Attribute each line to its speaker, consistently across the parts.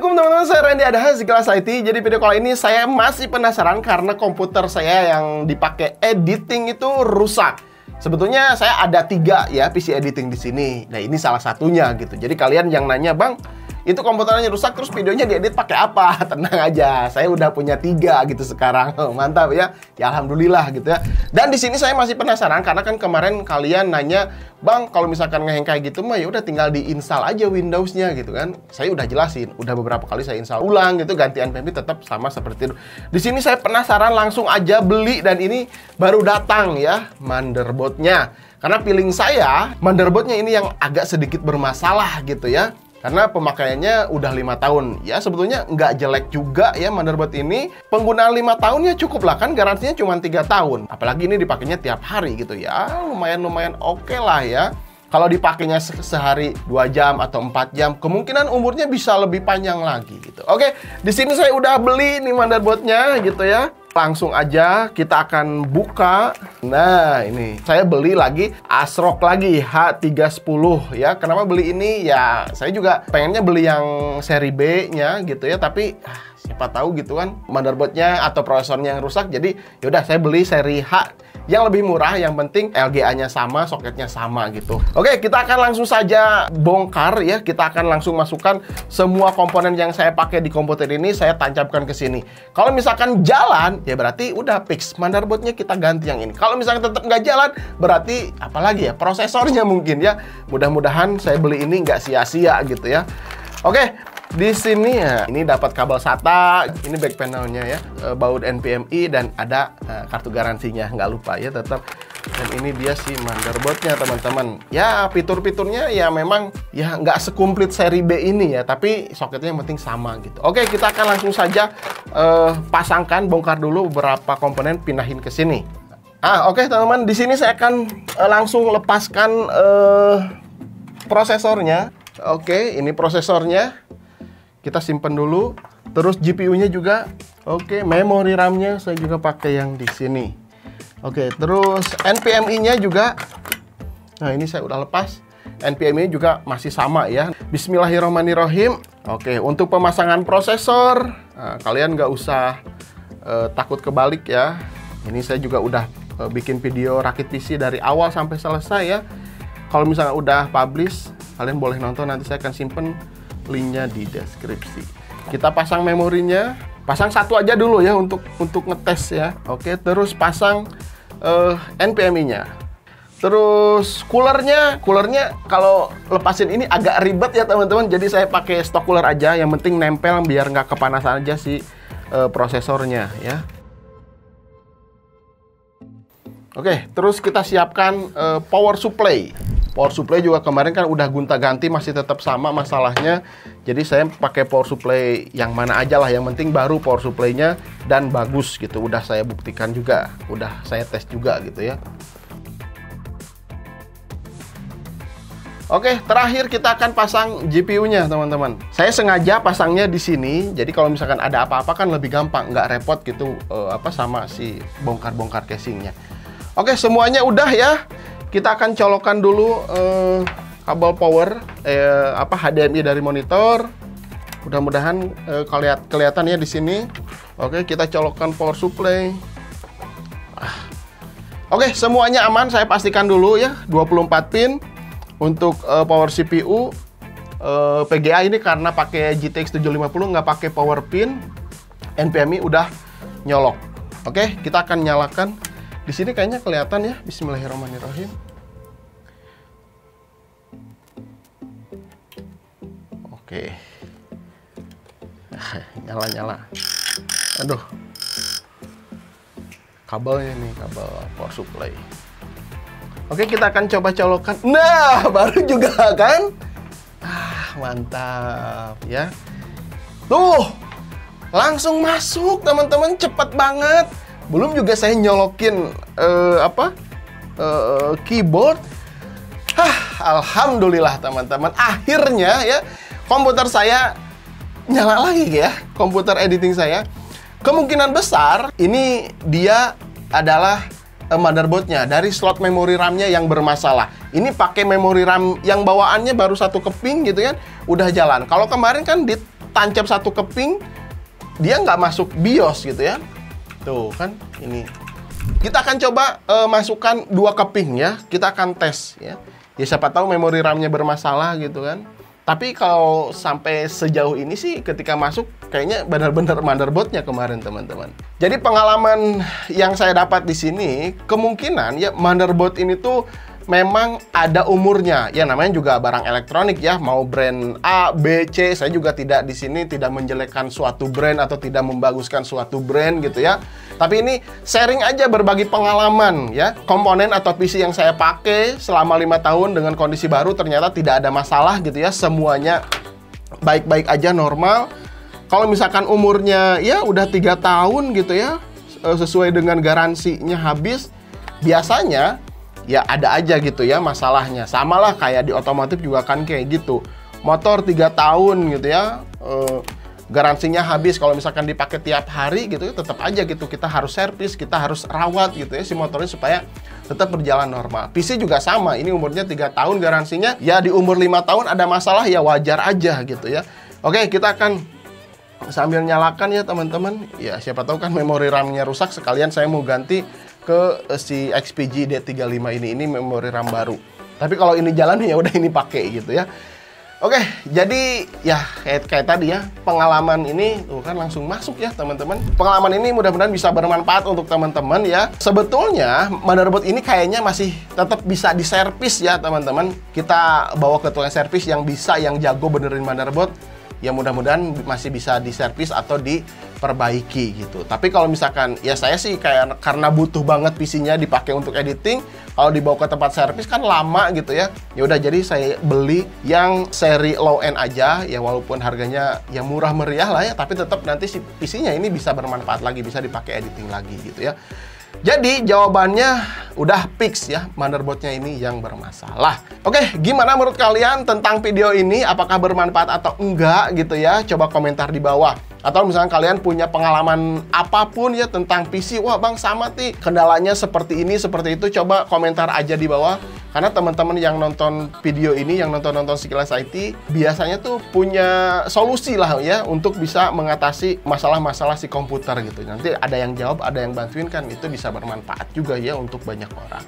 Speaker 1: Assalamualaikum teman-teman, saya Randy Adaha di Kelas IT. Jadi video kali ini saya masih penasaran karena komputer saya yang dipakai editing itu rusak. Sebetulnya saya ada 3 ya PC editing di sini. Nah ini salah satunya gitu. Jadi kalian yang nanya, Bang, itu komputernya rusak terus videonya diedit pakai apa? Tenang aja, saya udah punya 3 gitu sekarang. Mantap ya. Ya alhamdulillah gitu ya. Dan di sini saya masih penasaran karena kan kemarin kalian nanya, Bang, kalau misalkan ngeheng kayak gitu mah ya udah tinggal diinstal aja Windows-nya gitu kan. Saya udah jelasin, udah beberapa kali saya install ulang gitu, ganti NVMe tetap sama seperti itu. Di sini saya penasaran langsung aja beli dan ini baru datang ya motherboard-nya. Karena feeling saya motherboard-nya ini yang agak sedikit bermasalah gitu ya. Karena pemakaiannya udah 5 tahun. Ya sebetulnya nggak jelek juga ya motherboard ini. Penggunaan 5 tahun ya cukup lah kan, garansinya cuma 3 tahun. Apalagi ini dipakainya tiap hari gitu ya. Lumayan oke lah ya. Kalau dipakainya sehari 2 jam atau 4 jam, kemungkinan umurnya bisa lebih panjang lagi gitu. Oke, di sini saya udah beli nih motherboard-nya gitu ya. Langsung aja kita akan buka. Nah ini saya beli lagi ASRock lagi H310 ya. Kenapa beli ini? Ya saya juga pengennya beli yang seri B nya gitu ya. Tapi siapa tahu gitu kan motherboardnya atau prosesornya yang rusak. Jadi yaudah saya beli seri H yang lebih murah, yang penting LGA-nya sama, soketnya sama gitu. Oke, kita akan langsung saja bongkar ya. Kita akan langsung masukkan semua komponen yang saya pakai di komputer ini, saya tancapkan ke sini. Kalau misalkan jalan, ya berarti udah fix. Motherboardnya kita ganti yang ini. Kalau misalkan tetap nggak jalan, berarti apalagi ya, prosesornya mungkin ya. Mudah-mudahan saya beli ini nggak sia-sia gitu ya. Oke, di sini ya, ini dapat kabel SATA, ini back panelnya ya, baut NVMe dan ada kartu garansinya, nggak lupa ya tetap. Dan ini dia si motherboardnya teman-teman. Ya fitur-fiturnya ya memang ya nggak sekumplit seri B ini ya, tapi soketnya yang penting sama gitu. Oke, kita akan langsung saja pasangkan, bongkar dulu beberapa komponen, pindahin ke sini. Oke teman-teman, di sini saya akan langsung lepaskan prosesornya. Oke, ini prosesornya. Kita simpan dulu. Terus GPU-nya juga. Oke, memori RAM-nya saya juga pakai yang di sini. Oke, terus NVMe-nya juga. Nah, ini saya udah lepas. NVMe juga masih sama ya. Bismillahirrahmanirrahim. Oke, untuk pemasangan prosesor, kalian nggak usah takut kebalik ya. Ini saya juga udah bikin video rakit PC dari awal sampai selesai ya. Kalau misalnya udah publish, kalian boleh nonton, nanti saya akan simpen linknya di deskripsi. Kita pasang memorinya, pasang satu aja dulu ya untuk ngetes ya. Oke, terus pasang NVMe-nya. Terus coolernya kalau lepasin ini agak ribet ya teman-teman. Jadi saya pakai stok cooler aja, yang penting nempel biar nggak kepanasan aja si prosesornya ya. Oke, terus kita siapkan power supply. Power supply juga kemarin kan udah gonta-ganti, masih tetap sama masalahnya. Jadi saya pakai power supply yang mana aja lah, yang penting baru power supply-nya dan bagus gitu. Udah saya buktikan juga, udah saya tes juga gitu ya. Oke, terakhir kita akan pasang GPU-nya teman-teman. Saya sengaja pasangnya di sini, jadi kalau misalkan ada apa-apa kan lebih gampang, nggak repot gitu sama si bongkar-bongkar casingnya. Oke, semuanya udah ya. Kita akan colokkan dulu kabel power HDMI dari monitor. Mudah-mudahan kelihatan ya di sini. Oke, kita colokkan power supply. Oke, semuanya aman. Saya pastikan dulu ya. 24 pin untuk power CPU. PGA ini karena pakai GTX 750 nggak pakai power pin. NVMe udah nyolok. Oke, kita akan nyalakan. Di sini kayaknya kelihatan ya. Bismillahirrahmanirrahim. Oke. Nyala. Aduh. Kabelnya nih, kabel power supply. Oke, kita akan coba colokan. Nah, baru juga kan? Mantap ya. Tuh. Langsung masuk, teman-teman, cepet banget. Belum juga saya nyolokin keyboard. Alhamdulillah teman-teman. Akhirnya ya komputer saya nyala lagi ya. Komputer editing saya. Kemungkinan besar ini dia adalah motherboardnya dari slot memori RAM-nya yang bermasalah. Ini pakai memori RAM yang bawaannya baru 1 keping gitu kan, udah jalan. Kalau kemarin kan tancap satu keping, dia nggak masuk BIOS gitu ya. Tuh kan, ini. Kita akan coba masukkan 2 keping ya. Kita akan tes ya. Ya siapa tahu memori RAM-nya bermasalah gitu kan. Tapi kalau sampai sejauh ini sih ketika masuk kayaknya benar-benar motherboard-nya kemarin teman-teman. Jadi pengalaman yang saya dapat di sini kemungkinan ya motherboard ini tuh memang ada umurnya. Ya namanya juga barang elektronik ya, mau brand A, B, C. Saya juga tidak di sini tidak menjelekkan suatu brand atau tidak membaguskan suatu brand gitu ya. Tapi ini sharing aja, berbagi pengalaman ya. Komponen atau PC yang saya pakai selama 5 tahun dengan kondisi baru ternyata tidak ada masalah gitu ya. Semuanya baik-baik aja, normal. Kalau misalkan umurnya ya udah 3 tahun gitu ya, sesuai dengan garansinya habis, biasanya ya ada aja gitu ya masalahnya. Sama lah kayak di otomotif juga kan kayak gitu. Motor 3 tahun gitu ya, garansinya habis. Kalau misalkan dipakai tiap hari gitu ya, tetap aja gitu kita harus servis, kita harus rawat gitu ya si motornya supaya tetap berjalan normal. PC juga sama, ini umurnya 3 tahun garansinya. Ya di umur 5 tahun ada masalah ya wajar aja gitu ya. Oke, kita akan sambil nyalakan ya teman-teman. Ya siapa tahu kan memori RAM-nya rusak, sekalian saya mau ganti ke si XPG D35 ini memori RAM baru. Tapi kalau ini jalan ya udah ini pakai gitu ya. Oke, jadi ya kayak tadi ya, pengalaman ini tuh kan langsung masuk ya teman-teman. Pengalaman ini mudah-mudahan bisa bermanfaat untuk teman-teman ya. Sebetulnya motherboard ini kayaknya masih tetap bisa diservis ya teman-teman. Kita bawa ke tukang servis yang bisa, yang jago benerin motherboard. Ya mudah-mudahan masih bisa diservis atau diperbaiki gitu. Tapi kalau misalkan ya saya sih kayak karena butuh banget PC-nya dipakai untuk editing, kalau dibawa ke tempat servis kan lama gitu ya. Ya udah, jadi saya beli yang seri low end aja ya, walaupun harganya ya murah meriah lah ya, tapi tetap nanti si PC-nya ini bisa bermanfaat lagi, bisa dipakai editing lagi gitu ya. Jadi jawabannya udah fix ya, motherboardnya ini yang bermasalah. Oke, gimana menurut kalian tentang video ini? Apakah bermanfaat atau enggak gitu ya? Coba komentar di bawah. Atau misalnya kalian punya pengalaman apapun ya tentang PC. Wah bang, sama nih kendalanya seperti ini, seperti itu. Coba komentar aja di bawah. Karena teman-teman yang nonton video ini, yang nonton Sekilas IT, biasanya tuh punya solusi lah ya untuk bisa mengatasi masalah-masalah si komputer gitu. Nanti ada yang jawab, ada yang bantuin kan, itu bisa bermanfaat juga ya untuk banyak orang.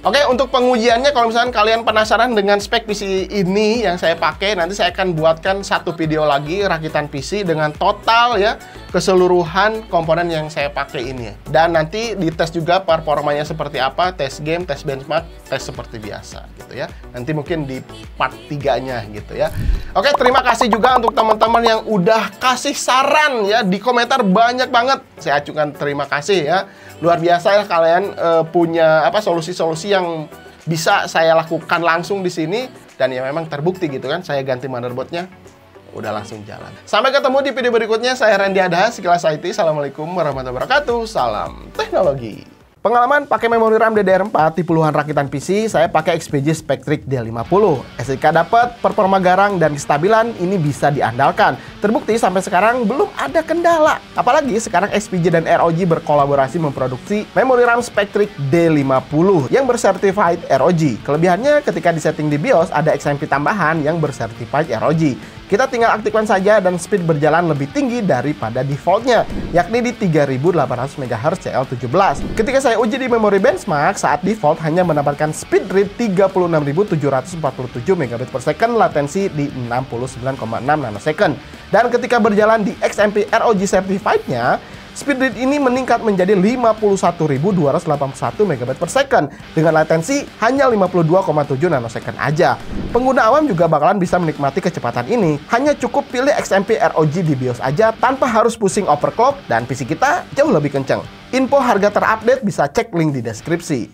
Speaker 1: Oke, untuk pengujiannya kalau misalkan kalian penasaran dengan spek PC ini yang saya pakai, nanti saya akan buatkan satu video lagi rakitan PC dengan total ya keseluruhan komponen yang saya pakai ini ya. Dan nanti dites juga performanya seperti apa, tes game, tes benchmark, tes seperti biasa gitu ya. Nanti mungkin di part 3-nya gitu ya. Oke, terima kasih juga untuk teman-teman yang udah kasih saran ya di komentar, banyak banget. Saya acukan terima kasih ya. Luar biasa ya kalian punya solusi-solusi yang bisa saya lakukan langsung di sini, dan ya memang terbukti gitu kan. Saya ganti motherboardnya udah langsung jalan. Sampai ketemu di video berikutnya. Saya Randy Adha, Sekilas IT. Assalamualaikum warahmatullahi wabarakatuh. Salam teknologi. Pengalaman pakai memori RAM DDR4 di puluhan rakitan PC, saya pakai XPG Spectric D50. SSD dapat, performa garang, dan kestabilan ini bisa diandalkan. Terbukti sampai sekarang belum ada kendala. Apalagi sekarang XPG dan ROG berkolaborasi memproduksi memori RAM Spectric D50 yang bersertified ROG. Kelebihannya ketika disetting di BIOS ada XMP tambahan yang bersertified ROG. Kita tinggal aktifkan saja dan speed berjalan lebih tinggi daripada defaultnya, yakni di 3800 MHz CL17. Ketika saya uji di memori benchmark, saat default hanya mendapatkan speed read 36.747 megabit per second, latensi di 69,6 nanosecond. Dan ketika berjalan di XMP ROG Certified-nya, speed read ini meningkat menjadi 51.281 megabit per second dengan latensi hanya 52,7 nanosecond aja. Pengguna awam juga bakalan bisa menikmati kecepatan ini. Hanya cukup pilih XMP ROG di BIOS aja tanpa harus pusing overclock, dan PC kita jauh lebih kenceng. Info harga terupdate bisa cek link di deskripsi.